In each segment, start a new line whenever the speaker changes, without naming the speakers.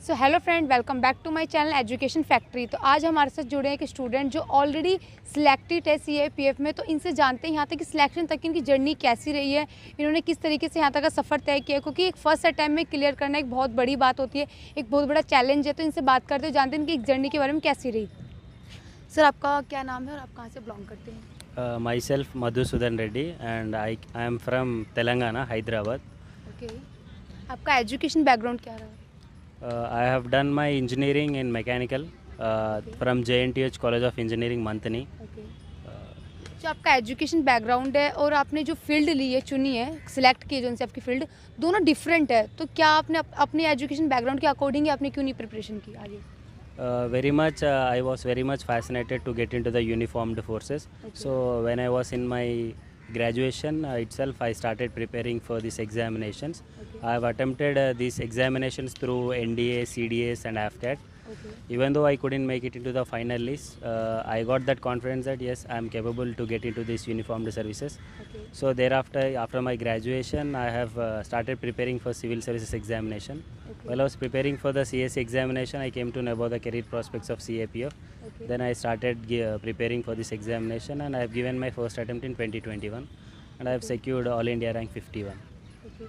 So hello friend, welcome back to my channel education factory. तो आज हमारे साथ जुड़े हैं एक स्टूडेंट जो ऑलरेडी सिलेक्टेड है सीएपीएफ में। तो इनसे जानते हैं यहाँ तक कि सिलेक्शन तक इनकी जर्नी कैसी रही है, इन्होंने किस तरीके से यहाँ तक का सफ़र तय किया, क्योंकि एक फर्स्ट अटैम्प्ट में क्लियर करना एक बहुत बड़ी बात होती है, एक बहुत बड़ा चैलेंज है। तो इनसे बात करते हुए जानते हैं इनकी एक जर्नी के बारे में कैसी रही। सर, आपका क्या नाम है और आप कहाँ से बिलोंग करते हैं?
Myself Madhusudan Reddy and I am from Telangana, Hyderabad.
Okay, आपका एजुकेशन बैकग्राउंड क्या रहा है?
I have done my engineering in mechanical from JNTH College of Engineering, Mantani.
Okay, जो आपका एजुकेशन बैकग्राउंड है और आपने जो फील्ड ली है, चुनी है, सिलेक्ट की है, जो उनसे आपकी फील्ड दोनों डिफरेंट है, तो क्या आपने अपने एजुकेशन बैकग्राउंड के अकॉर्डिंग आपने क्यों नहीं प्रिपरेशन की आगे?
Very much, I was very much fascinated to get into the uniformed forces.
Okay.
So when I was in my graduation itself, I started preparing for these examinations.
Okay.
I have attempted these examinations through NDA, CDS and AFCAT.
Okay.
Even though I couldn't make it into the final list, I got that confidence that yes, I am capable to get into these uniformed services.
Okay.
So thereafter, after my graduation, I have started preparing for civil services examination.
Okay.
While I was preparing for the CSE examination, I came to know about the career prospects of CAPF.
Okay.
Then I started preparing for this examination, and I have given my first attempt in 2021, and I have secured All India rank 51.
Okay.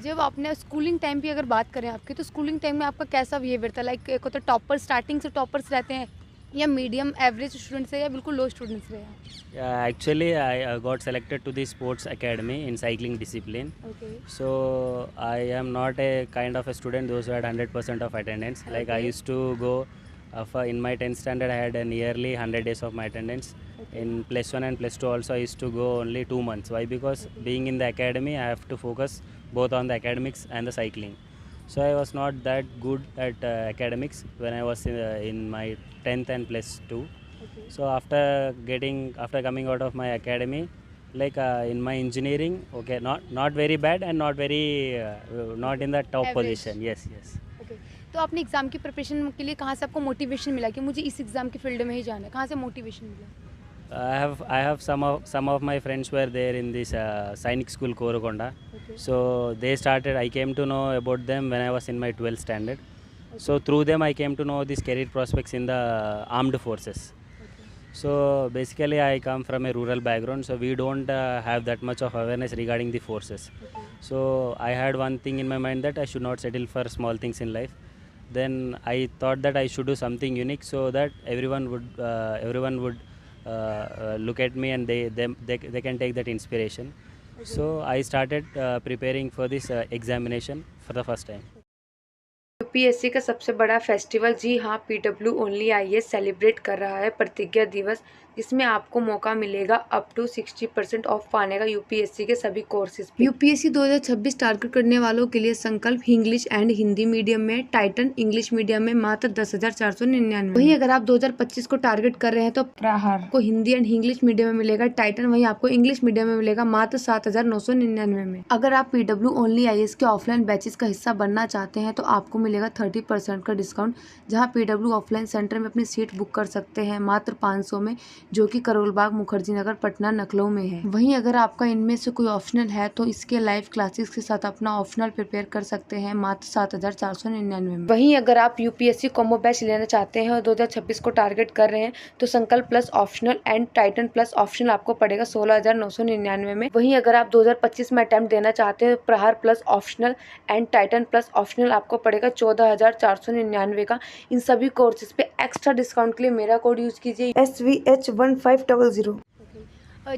जब आपने schooling time की अगर बात करें आपकी, तो schooling time में आपका कैसा बिहेवियर था? लाइक एक होता है टॉपर, स्टार्टिंग से टॉपर्स रहते हैं, या मीडियम एवरेज स्टूडेंट्स है, या बिल्कुल लो स्टूडेंट्स रहे हैं?
Yeah, actually, I got selected to the sports academy in cycling discipline.
Okay,
So I am not a kind of a student those who had 100% of attendance. Like I
Okay.
used to go in my 10th standard, I had a nearly 100 days of my attendance.
Okay.
In plus 1 and plus 2 also, I used to go only 2 months. Why? Because being in the academy, I have to focus both on the academics and the cycling. So I was not that good at academics when I was in my 10th and plus 2.
Okay,
So after coming out of my academy, like in my engineering, okay, not very bad and not in the top
Average.
position. Yes.
Okay. तो आपने exam की preparation के लिए कहाँ से आपको motivation मिला कि मुझे इस एग्ज़ाम की फील्ड में ही जाना है? कहाँ से मोटिवेशन मिला?
I have some of my friends were there in this Sainik School Korokonda.
Okay,
So they started. I came to know about them when I was in my 12th standard. So through them I came to know these career prospects in the armed forces.
Okay,
So basically I come from a rural background, so we don't have that much of awareness regarding the forces.
Okay,
So I had one thing in my mind that I should not settle for small things in life. Then I thought that I should do something unique so that everyone would look at me and they can take that inspiration. So I started preparing for this examination for the first time.
UPSC का सबसे बड़ा festival, जी हाँ, PW only IAS celebrate कर रहा है प्रतिज्ञा दिवस, जिसमें आपको मौका मिलेगा अप टू 60% ऑफ पाने का यूपीएससी के सभी कोर्सेज पे। यूपीएससी 2026 टारगेट करने वालों के लिए संकल्प इंग्लिश एंड हिंदी मीडियम में, टाइटन इंग्लिश मीडियम में मात्र 10,499। वहीं अगर आप 2025 को टारगेट कर रहे हैं तो प्रहार को हिंदी एंड इंग्लिश मीडियम में मिलेगा टाइटन, वहीं आपको इंग्लिश मीडियम में मिलेगा मात्र 7,999 में। अगर आप पीडब्ल्यू ओनली आईएएस के ऑफलाइन बैचेस का हिस्सा बनना चाहते हैं तो आपको मिलेगा 30% का डिस्काउंट, जहां पीडब्ल्यू ऑफलाइन सेंटर में अपनी सीट बुक कर सकते हैं मात्र 500 में, जो कि करोलबाग, मुखर्जी नगर, पटना, नखलऊ में है। वहीं अगर आपका इनमें से कोई ऑप्शनल है तो इसके लाइव क्लासेस के साथ अपना ऑप्शनल प्रिपेयर कर सकते हैं मात्र 7,499 में। वहीं अगर आप यूपीएससी कॉम्बो बैच लेना चाहते हैं और 2026 को टारगेट कर रहे हैं तो संकल्प plus optional and Titan plus optional आपको पड़ेगा 16,999 में। वहीं अगर आप 2025 में अटेम्प्ट देना चाहते हैं तो प्रहार plus optional and Titan plus optional आपको पड़ेगा 14,499 का। इन सभी कोर्सेज पे एक्स्ट्रा डिस्काउंट के लिए मेरा कोड यूज कीजिए SVH1500।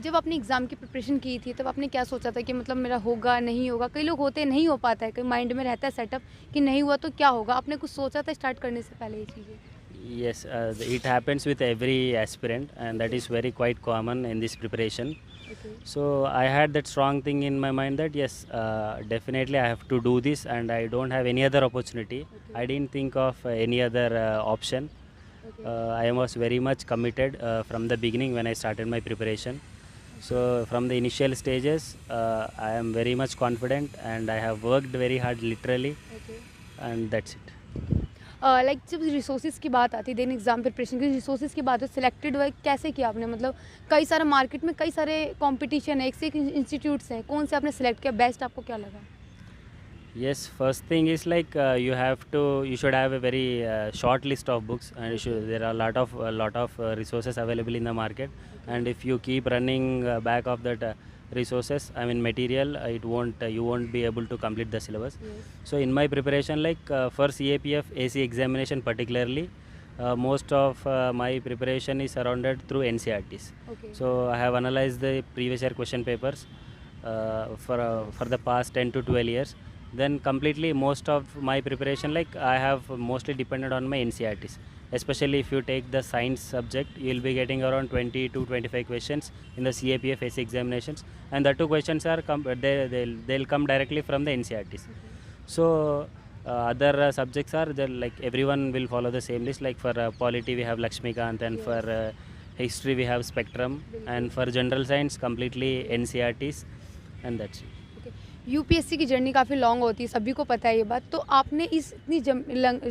जब आपने एग्ज़ाम की प्रिपरेशन की थी तब आपने क्या सोचा था कि मतलब मेरा होगा नहीं होगा? कई लोग होते नहीं हो पाता है, कई माइंड में रहता है सेटअप कि नहीं हुआ तो क्या होगा? आपने कुछ सोचा था स्टार्ट करने से पहले ये चीज़ें?
Yes, it happens with every aspirant, and that is very quite common in this preparation.
Okay,
So I had that strong thing in my mind that yes, definitely I have to do this, and I don't have any other opportunity.
Okay.
I didn't think of any other option.
Okay,
I was very much committed from the beginning when I started my preparation. So from the initial stages, I am very much confident, and I have worked very hard, literally,
okay.
and that's it.
Like जब resources की बात आती है, then exam preparation की resources की बात हो, selected हुआ कैसे किया आपने? मतलब कई सारे मार्केट में कई सारे कंपटीशन है, एक से एक इंस्टीट्यूट्स हैं, कौन से आपने सेलेक्ट किया, बेस्ट आपको क्या लगा?
Yes, first thing is like you should have a very short list of books, and there are a lot of resources available in the market. And if you keep running back of that resources, I mean material, it won't you won't be able to complete the syllabus.
Yes.
So in my preparation, like for CAPF AC examination particularly, most of my preparation is surrounded through NCRTs.
Okay.
So I have analyzed the previous year question papers for the past 10 to 12 years. Then completely most of my preparation, like I have mostly depended on my NCRTs. Especially if you take the science subject, you will be getting around 20 to 25 questions in the CAPF AC examinations, and the two questions are they'll come directly from the NCRTs. So other subjects are there, like everyone will follow the same list. Like for polity we have Lakshmikant, and for history we have Spectrum, and for general science completely NCRTs, and that's it.
UPSC की journey काफ़ी long होती है, सभी को पता है ये बात। तो आपने इस इतनी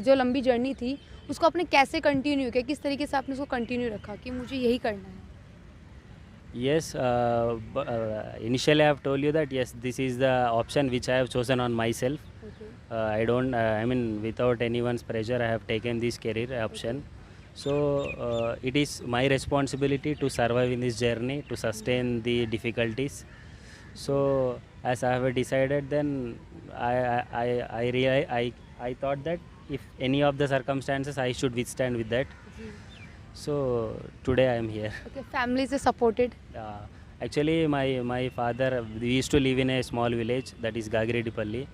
जो लंबी जर्नी थी, उसको आपने कैसे कंटिन्यू किया? किस तरीके से आपने उसको कंटिन्यू रखा कि मुझे यही करना है?
Yes, initially I have told you that yes, this is the option which I have chosen on myself. I don't, I mean, without anyone's pressure, I have taken this career option. So it is my responsibility to survive in this journey, to sustain the difficulties. So as I have decided, then I thought that if any of the circumstances, I should withstand with that. So today I am here.
Okay, family is supported.
Uh, Actually, my father, we used to live in a small village that is Gagiredipalli.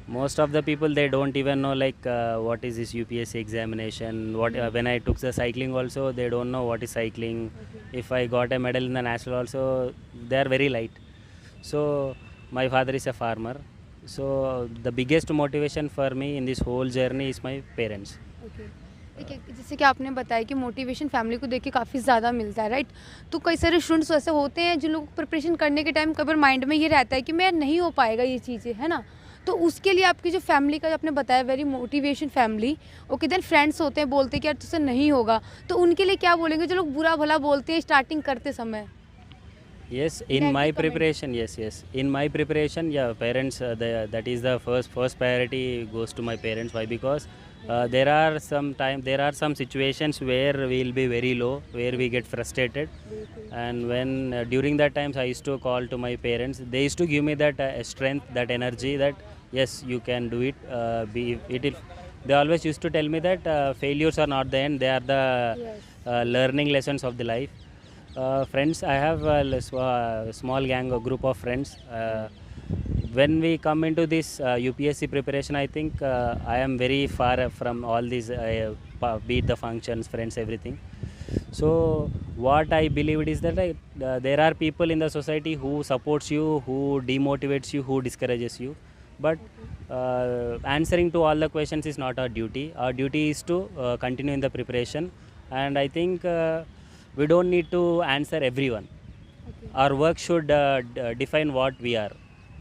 Most of the people, they don't even know like what is this UPSC examination. What when I took the cycling also, they don't know what is cycling. If I got a medal in the national also, they are very light. So my father is a farmer. So the biggest motivation for me in this whole journey is my parents.
Okay, देखिए जैसे कि आपने बताया कि motivation family को देख के काफ़ी ज़्यादा मिलता है, राइट? तो कई सारे स्टूडेंट्स ऐसे होते हैं जिन लोगों को प्रिपरेशन करने के टाइम कभी माइंड में ये रहता है कि मैं नहीं हो पाएगा ये चीज़ें, है ना? तो उसके लिए आपकी जो फैमिली का, जो आपने बताया very motivation family, okay, then friends होते हैं बोलते हैं कि यार तुझसे नहीं होगा, तो उनके लिए क्या बोलेंगे जो लोग बुरा भला बोलते हैं स्टार्टिंग करते समय?
Yes, in my
Negative comment.
preparation, yes. In my preparation, yeah, parents, that is the first priority goes to my parents. Why? Because there are some situations where we'll be very low, where we get frustrated, and when during that times I used to call to my parents. They used to give me that strength, that energy, that yes, you can do it. They always used to tell me that failures are not the end; they are the
Yes.
learning lessons of the life. Friends, I have a small gang, a group of friends. When we come into this UPSC preparation, I think I am very far from all these, be it the functions, friends, everything. So what I believed is that there are people in the society who supports you, who demotivates you, who discourages you. But answering to all the questions is not our duty. Our duty is to continue in the preparation, and I think we don't need to answer everyone. Our work should define what we are,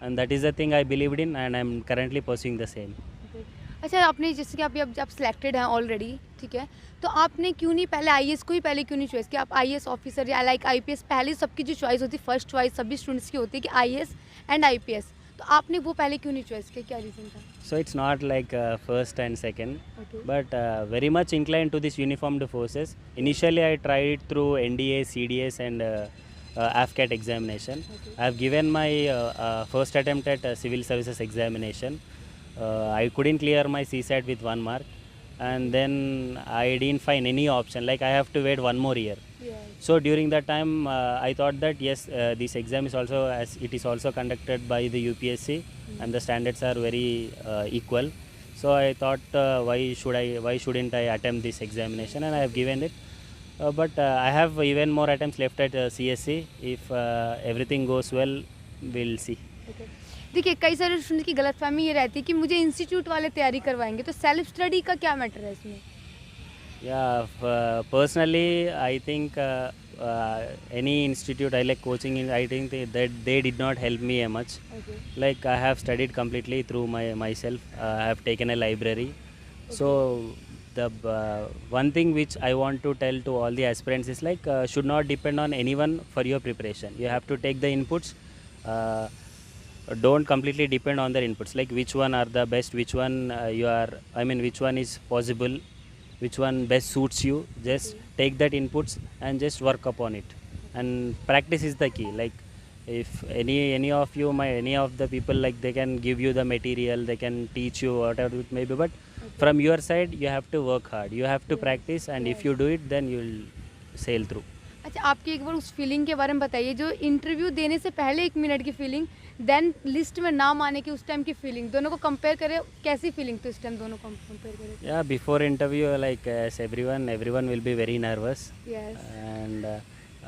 and that is the thing I believed in, and I'm currently pursuing the same.
अच्छा, आपने जैसे कि आप जब selected हैं already, ठीक है, तो आपने क्यों नहीं पहले आईएएस को ही पहले क्यों नहीं चॉइस किया? आप आईएएस ऑफिसर या लाइक आईपीएस, पहले सबकी जो चॉइस होती है, फर्स्ट चॉइस सभी स्टूडेंट्स की होती है कि आईएएस एंड आईपीएस, तो आपने वो पहले क्यों नहीं चॉइस किया? क्या रीज़न था?
So it's not like first and second,
Okay.
but very much inclined to this uniformed forces. Initially, I tried it through NDA, CDS, and AFCAT examination.
Okay.
I have given my first attempt at civil services examination. I couldn't clear my CSAT with 1 mark, and then I didn't find any option. Like I have to wait 1 more year.
Yes.
So during that time, I thought that yes, this exam is also, as it is also conducted by the UPSC, and the standards are very equal. So I thought, why shouldn't I attempt this examination? And I have given it. But I have even more attempts left at CSC. If everything goes well, we'll see.
Okay. देखिए कई सारे student की गलतफहमी ये रहती है कि मुझे इंस्टीट्यूट वाले तैयारी करवाएंगे, तो सेल्फ स्टडी का क्या मैटर है इसमें?
Yeah, personally, I think any institute I like coaching in, I think that they did not help me much.
Okay.
Like I have studied completely through myself. I have taken a library. So the one thing which I want to tell to all the aspirants is like should not depend on anyone for your preparation. You have to take the inputs. don't completely depend on their inputs, like which one are the best, which one which one is possible, which one best suits you. Just take that inputs and just work upon it, and practice is the key. Like if any of you, any of the people, like they can give you the material, they can teach you whatever it may be, but from your side you have to work hard, you have to practice, and if you do it, then you'll sail through.
अच्छा, आपकी एक बार उस feeling के बारे में बताइए, जो interview देने से पहले 1 मिनट की फीलिंग, देन लिस्ट में नाम आने की उस टाइम की फीलिंग, दोनों को कंपेयर करें, कैसी फीलिंग थी उस टाइम, दोनों को कंपेयर करें?
Yeah, before interview, like as everyone will be very nervous.
Yes,
And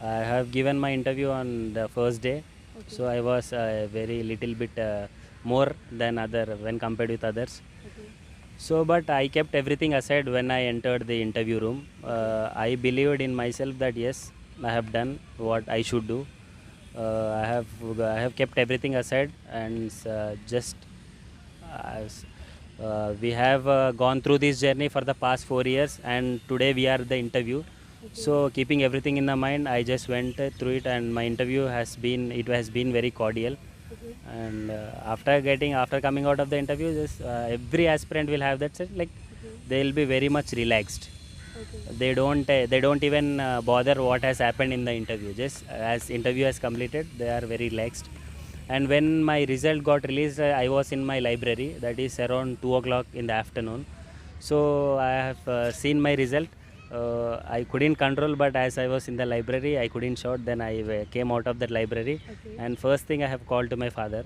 I have given my interview on the first day,
okay,
so I was very little bit more than other when compared with others.
Okay,
So, but I kept everything aside when I entered the interview room. I believed in myself that yes, I have done what I should do. I have kept everything aside, and just we have gone through this journey for the past 4 years, and today we are the interview. So keeping everything in the mind, I just went through it, and my interview has been very cordial.
Okay,
And after coming out of the interview, just every aspirant will have that set, like they'll be very much relaxed.
Okay,
They don't even bother what has happened in the interview. Just as interview has completed, they are very relaxed. And when my result got released, I was in my library, that is around 2 o'clock in the afternoon. So I have seen my result. I couldn't control, but as I was in the library, I couldn't shout. Then I came out of that library,
Okay.
and first thing I have called to my father,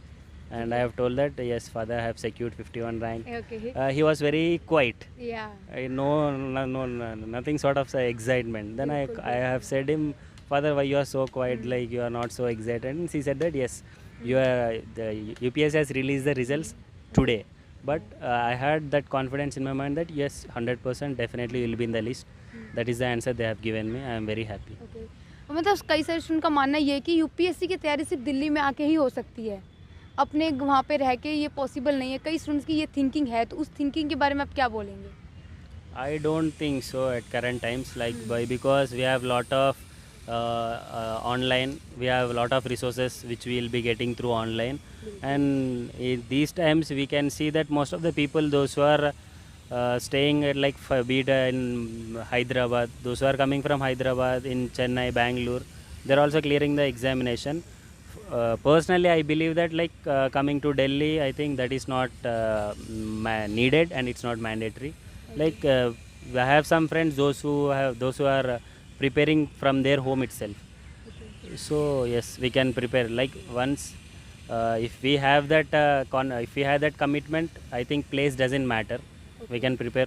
and I have told that yes, father, I have secured 51 rank.
Okay,
He was very quiet.
या,
Nothing sort of excitement. Then I have said him, father, why you are so quiet? Like you are not so excited. And he said that yes, the UPSC has released the results today. But I had that confidence in my mind that yes, 100% definitely will be in the list. That is the answer they have given me. I am very happy.
Okay. मतलब कई सारे student का मानना ये है कि UPSC की तैयारी सिर्फ दिल्ली में आके ही हो सकती है, अपने वहाँ पे रह के ये पॉसिबल नहीं है। कई स्टूडेंट्स की ये थिंकिंग है, तो उस थिंकिंग के बारे में आप क्या बोलेंगे?
I don't think so at current times, like because we have lot of online, we have a lot of resources which we will be getting through online, and in these times we can see that most of the people, those who are staying at like be it in Hyderabad, those who are coming from Hyderabad, in Chennai, Bangalore, they're also clearing the examination. Personally, I believe that coming to Delhi, I think that is not needed, and it's not mandatory. Like I have some friends, those who are preparing from their home itself. So yes, we can prepare. Like once if we have that if we have that commitment, I think place doesn't matter. We can prepare